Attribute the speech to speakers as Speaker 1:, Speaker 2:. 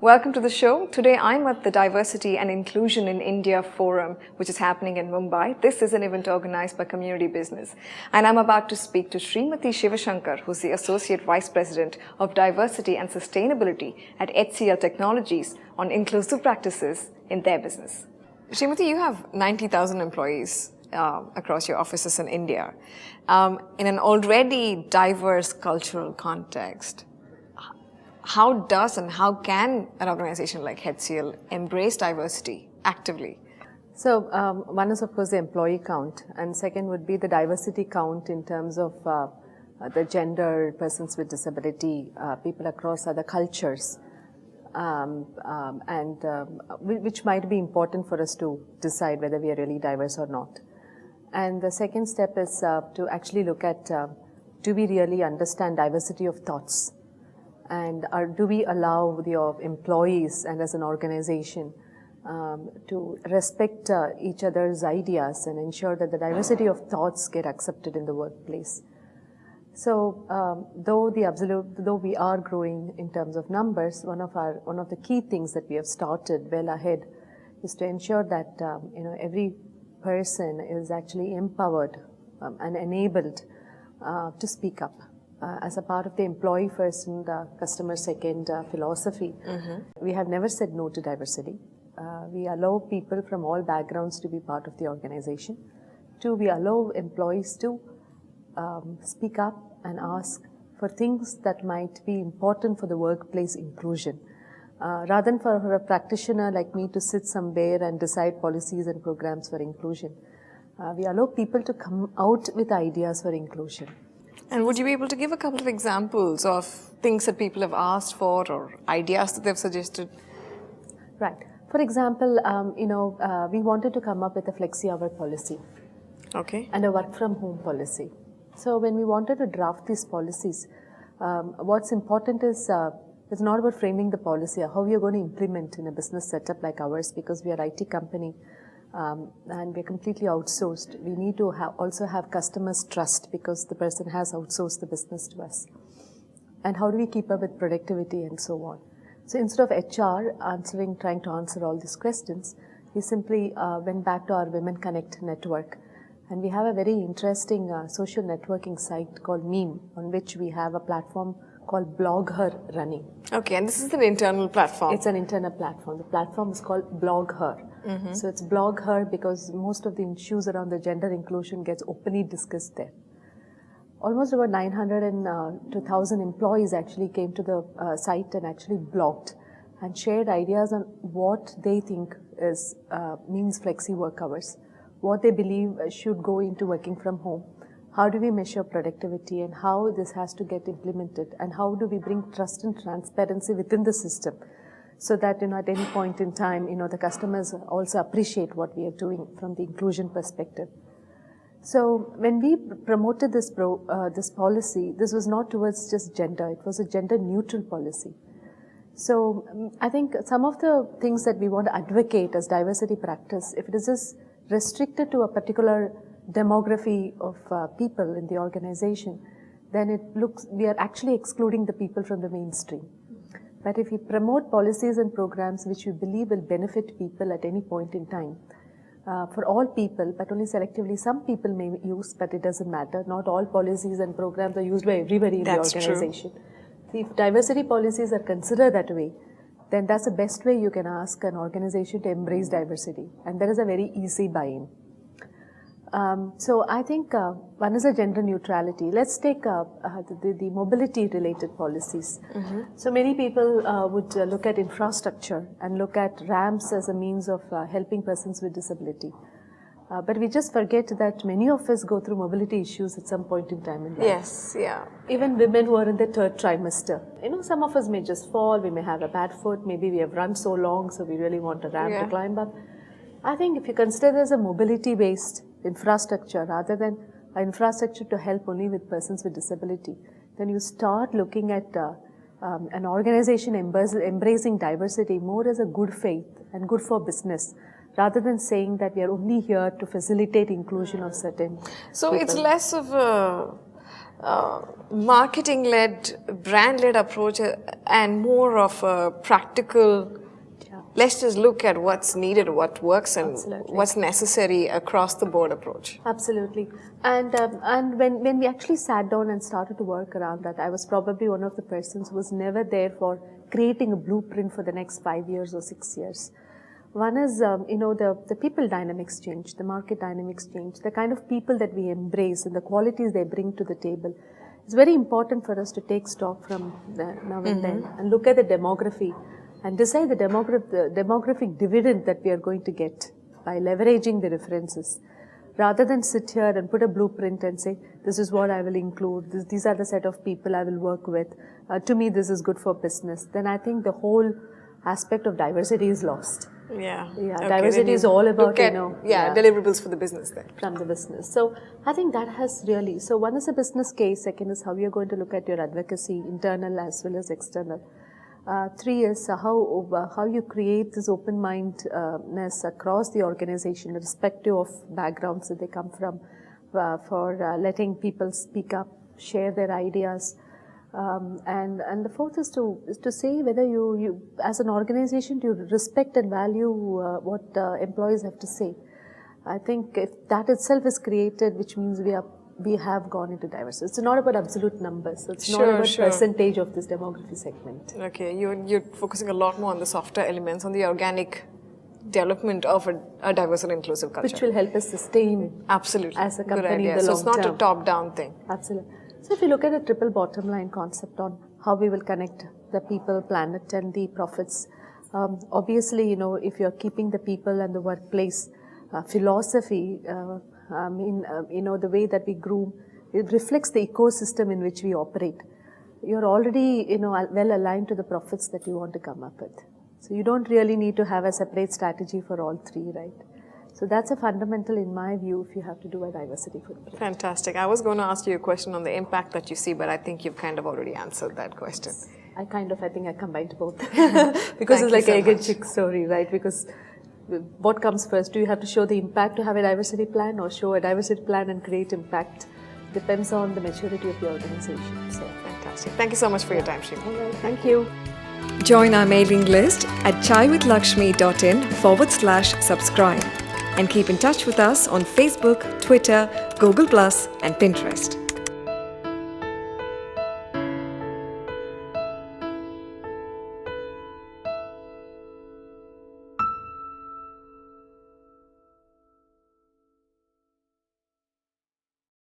Speaker 1: Welcome to the show. Today I'm at the Diversity and Inclusion in India Forum, which is happening in Mumbai. This is an event organized by Community Business. And I'm about to speak to Srimati Shivashankar, who's the Associate Vice President of Diversity and Sustainability at HCL Technologies on inclusive practices in their business. Srimati, you have 90,000 employees across your offices in India. In an already diverse cultural context, how does and how can an organization like HCL embrace diversity actively?
Speaker 2: So one is of course the employee count, and second would be the diversity count in terms of the gender, persons with disability, people across other cultures, which might be important for us to decide whether we are really diverse or not. And the second step is to actually look at do we really understand diversity of thoughts? And do we allow the employees and as an organization to respect each other's ideas and ensure that the diversity of thoughts get accepted in the workplace? So though we are growing in terms of numbers, one of the key things that we have started well ahead is to ensure that every person is actually empowered and enabled to speak up. As a part of the employee first and customer second philosophy, we have never said no to diversity. We allow people from all backgrounds to be part of the organization. Two, we allow employees to speak up and ask for things that might be important for the workplace inclusion. Rather than for a practitioner like me to sit somewhere and decide policies and programs for inclusion, we allow people to come out with ideas for inclusion.
Speaker 1: And would you be able to give a couple of examples of things that people have asked for or ideas that they've suggested?
Speaker 2: Right. For example, we wanted to come up with a flexi-hour policy.
Speaker 1: Okay.
Speaker 2: And a work-from-home policy. So when we wanted to draft these policies, what's important is it's not about framing the policy or how we are going to implement in a business setup like ours, because we are an IT company. And we're completely outsourced. We need to also have customers' trust because the person has outsourced the business to us. And how do we keep up with productivity and so on? So instead of HR trying to answer all these questions, we simply went back to our Women Connect network. And we have a very interesting social networking site called Meme, on which we have a platform called Blog Her running.
Speaker 1: Okay, and this is an internal platform.
Speaker 2: It's an internal platform. The platform is called Blog Her. So it's Blog Her because most of the issues around the gender inclusion gets openly discussed there. Almost about 900 and 2,000 employees actually came to the site and actually blogged and shared ideas on what they think means flexi work hours, what they believe should go into working from home. How do we measure productivity and how this has to get implemented, and how do we bring trust and transparency within the system so that at any point in time the customers also appreciate what we are doing from the inclusion perspective. So when we promoted this policy, this was not towards just gender, it was a gender neutral policy. So I think some of the things that we want to advocate as diversity practice, if it is just restricted to a particular demography of people in the organization, then we are actually excluding the people from the mainstream. But if we promote policies and programs which we believe will benefit people at any point in time, for all people, but only selectively some people may use, but it doesn't matter. Not all policies and programs are used by everybody in the organization. True. If diversity policies are considered that way, then that's the best way you can ask an organization to embrace diversity. And there is a very easy buy-in. So I think one is a gender neutrality. Let's take the mobility related policies. So many people would look at infrastructure and look at ramps as a means of helping persons with disability. But we just forget that many of us go through mobility issues at some point in time in life.
Speaker 1: Yes, yeah.
Speaker 2: Even women who are in their third trimester. Some of us may just fall, we may have a bad foot, maybe we have run so long so we really want a ramp to climb up. I think if you consider there's a mobility-based infrastructure rather than an infrastructure to help only with persons with disability, then you start looking at an organization embracing diversity more as a good faith and good for business, rather than saying that we are only here to facilitate inclusion of certain
Speaker 1: So
Speaker 2: people.
Speaker 1: it's less of a marketing-led, brand-led approach and more of a practical, let's just look at what's needed, what works, and what's necessary across the board approach.
Speaker 2: Absolutely. And when we actually sat down and started to work around that, I was probably one of the persons who was never there for creating a blueprint for the next 5 years or 6 years. One is, the people dynamics change, the market dynamics change, the kind of people that we embrace and the qualities they bring to the table. It's very important for us to take stock from now and then and look at the demography and decide the demographic dividend that we are going to get by leveraging the references. Rather than sit here and put a blueprint and say, this is what I will include, these are the set of people I will work with, to me this is good for business, then I think the whole aspect of diversity is lost.
Speaker 1: Yeah.
Speaker 2: Okay, diversity is all about,
Speaker 1: deliverables for the business then.
Speaker 2: From the business. So I think that has really, so one is a business case, second is how you're going to look at your advocacy, internal as well as external. 3 is how you create this open-mindedness across the organization, irrespective of backgrounds that they come from, for letting people speak up, share their ideas. And the fourth is to say whether you as an organization, do you respect and value what employees have to say. I think if that itself is created, which means we have gone into diversity. It's not about absolute numbers. It's not about percentage of this demography segment.
Speaker 1: Okay, you're focusing a lot more on the softer elements, on the organic development of a diverse and inclusive culture.
Speaker 2: Which will help us sustain as a company in the long term.
Speaker 1: So it's not a top-down thing.
Speaker 2: Absolutely. So if you look at a triple bottom line concept on how we will connect the people, planet and the profits, obviously, if you're keeping the people and the workplace philosophy, the way that we groom, it reflects the ecosystem in which we operate. You're already, well aligned to the profits that you want to come up with. So you don't really need to have a separate strategy for all three, right? So that's a fundamental, in my view, if you have to do a diversity footprint.
Speaker 1: Fantastic. I was going to ask you a question on the impact that you see, but I think you've kind of already answered that question.
Speaker 2: I think I combined both. Because it's like an egg and chick story, right? Because what comes first? Do you have to show the impact to have a diversity plan, or show a diversity plan and create impact? Depends on the maturity of your organization. So
Speaker 1: fantastic. Thank you so much for your time, Shri.
Speaker 2: All right, thank you.
Speaker 1: Join our mailing list at chaiwithlakshmi.in/subscribe and keep in touch with us on Facebook, Twitter, Google+, and Pinterest.